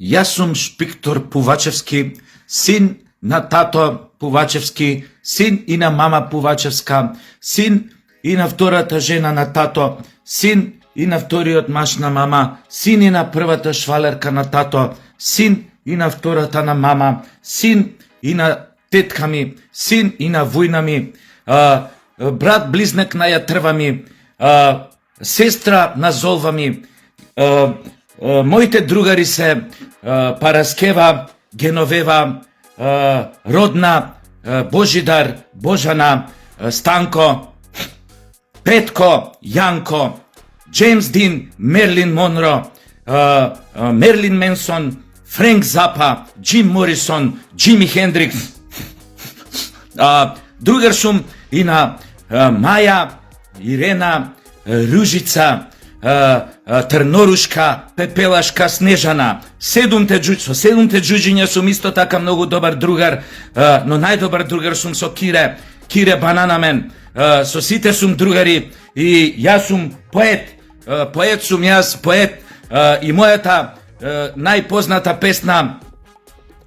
Јас сум Шпиктор Пувачевски, син на тато Пувачевски, син и на мама Пувачевска, син и на втората жена на тато, син и на вториот маж на мама, син и на првата швалерка на тато, син и на втората на мама, син и на тетка ми, син и на војна ми, брат близнак на јатрва ми, сестра на золва ми, моите другари се Параскева, Геновева, Родна, Божидар, Божана, Станко, Петко, Јанко, Джеймс Дин, Мерлин Монро, Мерлин Менсон, Френк Запа, Джим Морисон, Джими Хендрикс. Другар сум и на Маја, Ирена, Ружица, Трнорушка, Пепелашка, Снежана. Со седумте џуџиња сум исто така многу добар другар, но најдобар другар сум со Кире Бананамен. Со сите сум другари и јас сум поет. Поет сум јас, поет. И мојата најпозната песна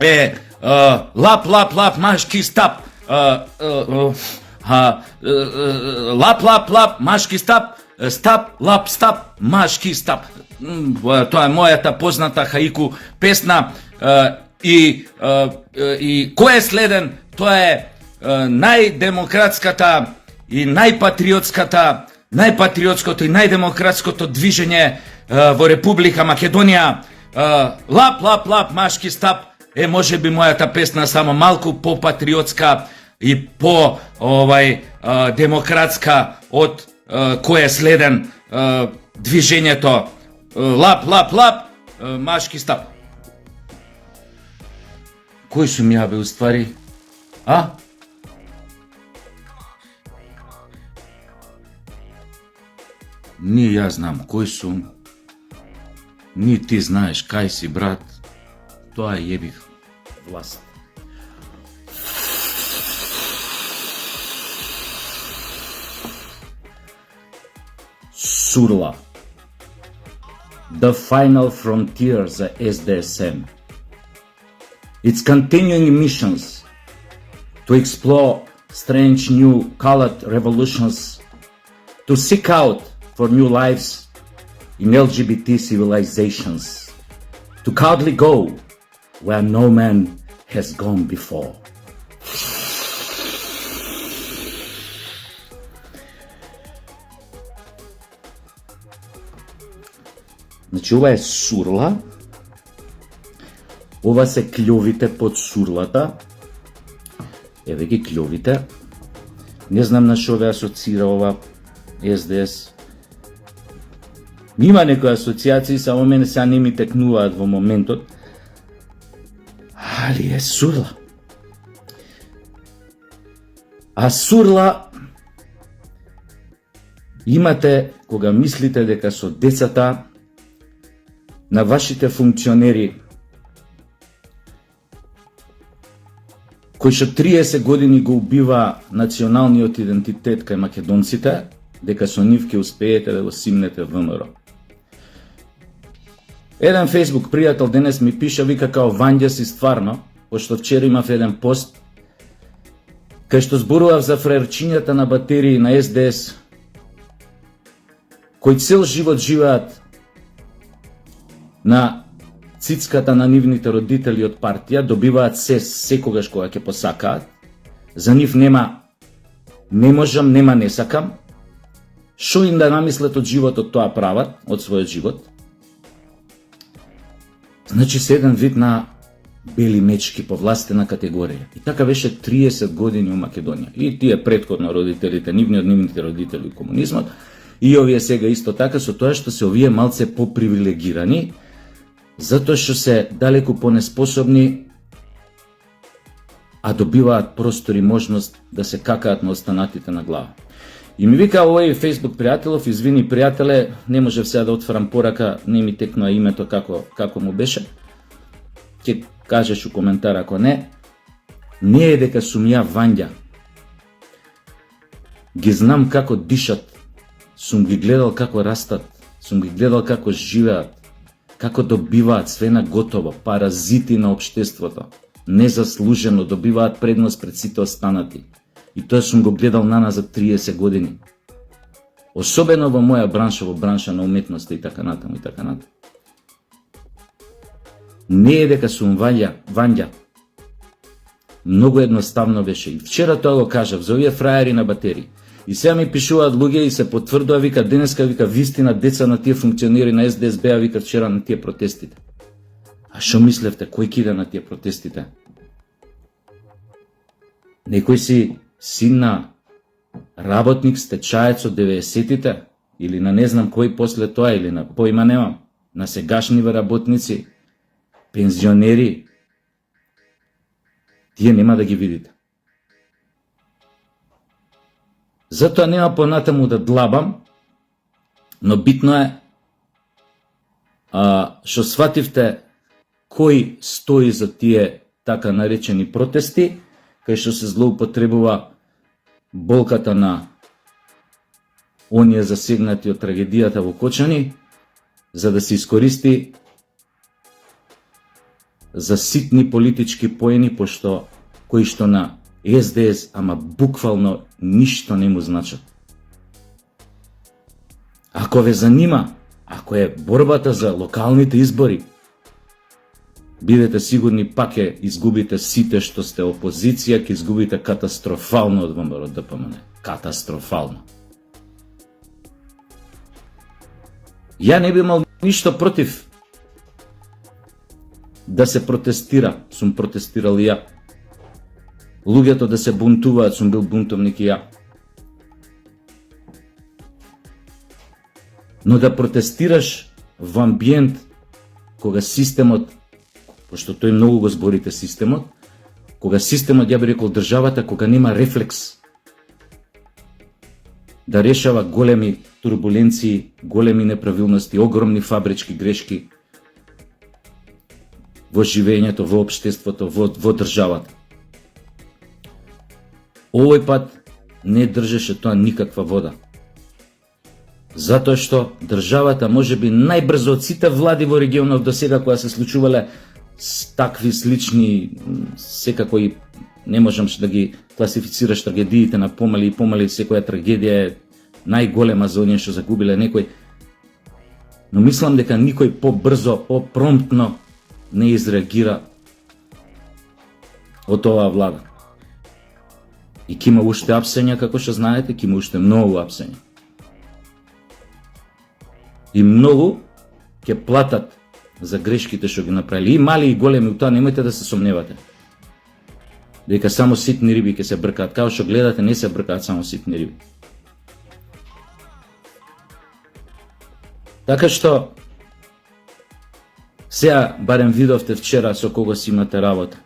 е Лап, лап, лап, машки стап. Лап, лап, лап, машки стап. Стап, лап, стап, машки стап. Тоа е мојата позната хаику песна. И кој е следен? Тоа е најдемократската и најпатриотското и најдемократското движење во Република Македонија. Лап, лап, лап, машки стап е можеби мојата песна само малку по-патриотска и по демократска од кој е следен движењето лап, лап, лап, машки стап. Кој сум ја бе уствари? Ни ја знам кој сум, ни ти знаеш кај си, брат. Тоа јебих власт. Сурла. The final frontier за SDSM. Its continuing missions to explore strange new colored revolutions, to seek out for new lives in LGBT civilizations, to proudly go where no man has gone before. Значи, ова е сурла, ова се клјовите под сурлата, еве ги клјовите, не знам на што ве асоцира ова СДС. Има некои асоциации, само мене сега не ми текнуваат во моментот, али е сурла. А сурла имате кога мислите дека со децата на вашите функционери кои што 30 години го убива националниот идентитет кај македонците, дека со нив ќе успеете да го симнете ВМРО. Еден Facebook пријател денес ми пиша, вика као Вања си стварно, пошто вчера имав еден пост кај што зборував за фраерчињата на батерии на СДС кои цел живот живеат на цицката на нивните родители од партија, добиваат се секогаш кога ќе посакаат, за нив нема не можам, нема не сакам, шо им да намислат од животот тоа прават, од својот живот. Значи се еден вид на бели мечки по властена категорија. И така беше 30 години у Македонија. И тие претходно родителите, нивните родители у комунизмот, и овие сега исто така, со тоа што се овие малце попривилегирани, затоа што се далеку понеспособни, а добиваат простор и можност да се какаат на останатите на глава. И ми вика овој Facebook пријателов, извини пријателе, не можев сега да отворам порака, не ми текнува името како му беше. Ќе кажеш у коментар ако не. Не е дека сум ја Вања. Ги знам како дишат, сум ги гледал како растат, сум ги гледал како живеат. како добиваат све на готово, паразити на општеството, незаслужено добиваат предност пред сите останати. И тоа сум го гледал наназад 30 години. Особено во моја бранша, во бранша на уметноста и така натаму и така натаму. Не е дека сум вања. Многу едноставно беше. И вчера тоа го кажав за овие фраери на батерии. И сега ми пишуваат луѓе и се потврдува, вика, денеска, вика, вистина деца на тие функционери на СДС беа, вика, вчера на тие протестите. А шо мислевте, кој кида на тие протестите? Некој си син на работник, стечаец од 90-тите, или на не знам кој после тоа, или на поима немам, на сегашниве работници, пензионери, тие нема да ги видите. Затоа нема понатаму да длабам, но битно е што свативте кој стои за тие така наречени протести, кај што се злоупотребува болката на оние засегнати од трагедијата во Кочани, за да се искористи за ситни политички поени, пошто кои што на СДС, ама буквално ништо не му значат. Ако ве занима, ако е борбата за локалните избори, бидете сигурни пак ќе изгубите сите што сте опозиција, ќе изгубите катастрофално од ВМРО ДПМН. Катастрофално. Ја не би имал ништо против да се протестира, сум протестирал и ја. Луѓето да се бунтуваат, сум бил бунтовник и ја. Но да протестираш во амбиент кога системот, пошто тој многу го зборите системот, кога системот, ја би рекол државата, кога нема рефлекс да решава големи турбуленции, големи неправилности, огромни фабрички грешки во живењето, во општеството, во државата. Овој пат не држеше тоа никаква вода. Затоа што државата можеби најбрзо од сите влади во регионот до сега која се случувале такви слични, секако и не можам да ги класифицираш трагедиите на помали и помали, секоја трагедија е најголема за оние што загубиле некој. Но мислам дека никој побрзо, попромптно не изреагира од оваа влада. И ќе има уште апсења, како што знаете, ќе има уште многу апсења. И многу ќе платат за грешките што ги направили. И мали и големи, тоа немојте да се сомневате. Дека само ситни риби ќе се бркаат. Као што гледате, не се бркаат само ситни риби. Така што, сега барем видовте вчера со кого си имате работа.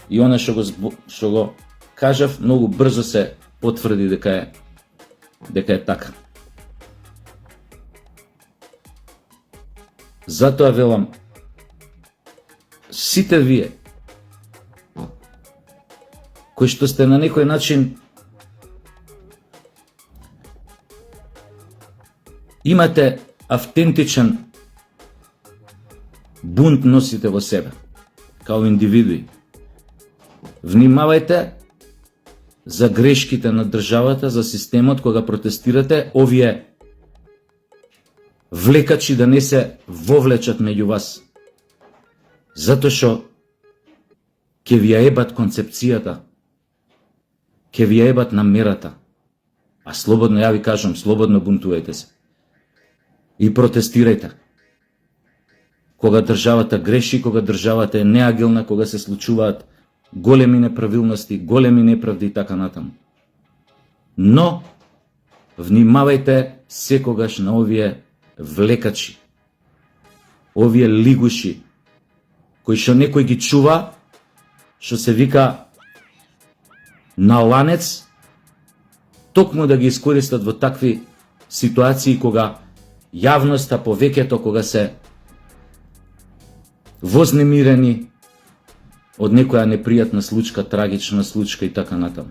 И она што го кажав, многу брзо се потврди дека е така. Затоа велам, сите вие, кои што сте на некој начин имате автентичен бунт носите во себе, као индивидуи. Внимавајте за грешките на државата, за системот, кога протестирате, овие влекачи да не се вовлечат меѓу вас. Затоа што ќе ви ја ебат концепцијата, ќе ви ја ебат намерата. А слободно, ја ви кажам, слободно бунтувајте се. И протестирајте. Кога државата греши, кога државата е неагилна, кога се случуваат големи неправилности, големи неправди и така натаму. Но, внимавајте секогаш на овие влекачи, овие лигуши, кои што некој ги чува, што се вика на ланец, токму да ги искористат во такви ситуации кога јавноста, повеќето, кога се вознемирени од некоја непријатна случка, трагична случка и така натаму.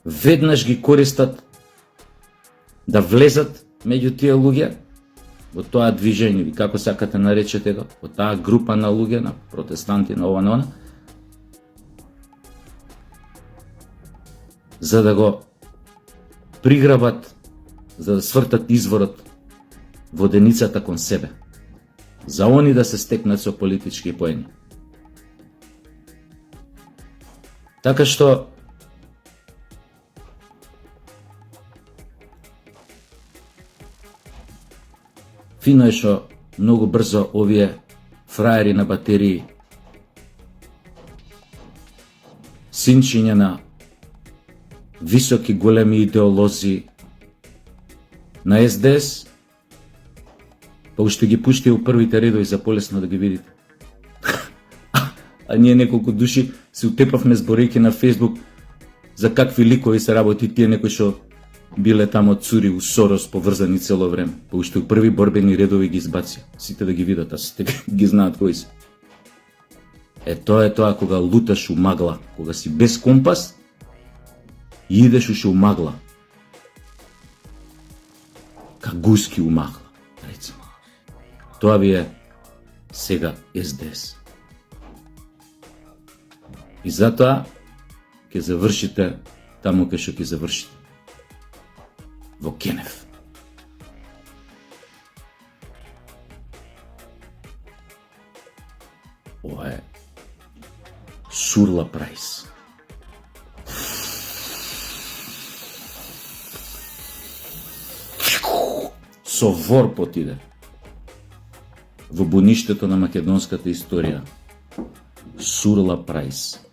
Веднаш ги користат да влезат меѓу тие луѓе во тоа движење, или како сакате наречете го, во таа група на луѓе, на протестанти, на ова, на она, за да го приграбат, за да свртат изворот воденицата кон себе, за они да се стекнат со политички поени. Така што фино е што многу брзо овие фраери на батерии, синчиња на високи големи идеолози на СДС, па уште ги пушти у првите редови за полесно да ги видите. А ние неколку души се утепавме зборејќи на Фейсбук за какви ликови се работи тие некои што биле тамо цури у Сорос поврзани цело време. Па уште у први борбени редови ги избаци. Сите да ги видат, а сите ги знаат кои се. Тоа е тоа кога луташ у магла, кога си без компас и идеш уште у магла. Ка гуски у магла, рецимо. Тоа ви е сега СДС. И затоа ќе завршите таму кај што ќе завршите. Во Кенев. Ова е Сурла Прайс. Со вор потиде во буништето на македонската историја. Сурла Прайс.